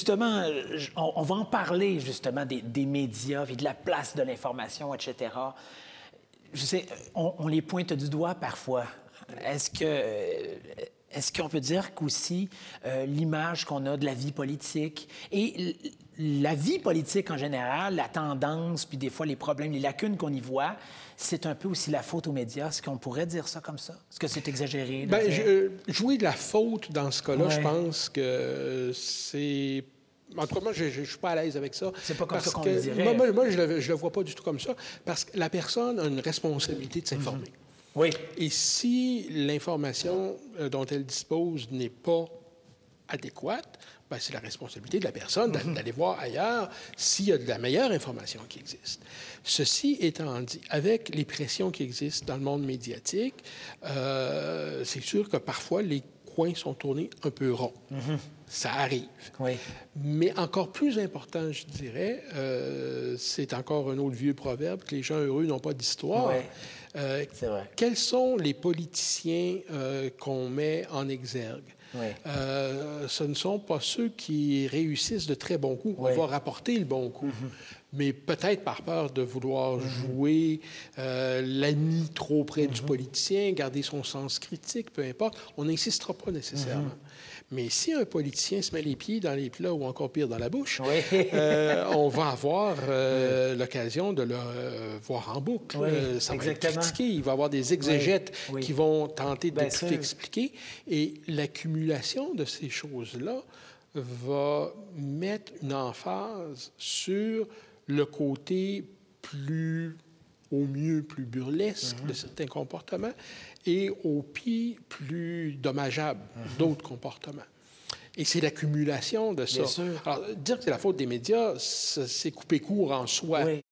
justement, on va en parler, justement, des médias et de la place de l'information, etc. Je sais, on les pointe du doigt parfois. Est-ce qu'on peut dire qu'aussi l'image qu'on a de la vie politique et la vie politique en général, la tendance, puis des fois les problèmes, les lacunes qu'on y voit, c'est un peu aussi la faute aux médias? Est-ce qu'on pourrait dire ça comme ça? Est-ce que c'est exagéré? Jouer de la faute dans ce cas-là, je pense que c'est... En tout cas, moi, je ne suis pas à l'aise avec ça. C'est pas comme ça qu'on le dirait. Moi, je le vois pas du tout comme ça, parce que la personne a une responsabilité de s'informer. Oui. Et si l'information dont elle dispose n'est pas adéquate, bien, c'est la responsabilité de la personne d'aller voir ailleurs s'il y a de la meilleure information qui existe. Ceci étant dit, avec les pressions qui existent dans le monde médiatique, c'est sûr que parfois les coins sont tournés un peu ronds. Ça arrive. Oui. Mais encore plus important, je dirais, c'est encore un autre vieux proverbe, que les gens heureux n'ont pas d'histoire. Oui. C'est vrai. Quels sont les politiciens qu'on met en exergue? Oui. Ce ne sont pas ceux qui réussissent de très bons coups. Oui. On va rapporter le bon coup. Mais peut-être par peur de vouloir jouer l'ami trop près du politicien, garder son sens critique, peu importe, on n'insistera pas nécessairement. Mais si un politicien se met les pieds dans les plats ou encore pire dans la bouche, on va avoir l'occasion de le voir en boucle. Ça va être critiqué. Il va y avoir des exégètes qui vont tenter de tout expliquer. Et l'accumulation de ces choses-là va mettre une emphase sur le côté plus, au mieux, plus burlesque de certains comportements et au pire, plus dommageable d'autres comportements. Et c'est l'accumulation de ça. Bien sûr. Alors, dire que c'est la faute des médias, c'est couper court en soi. Oui.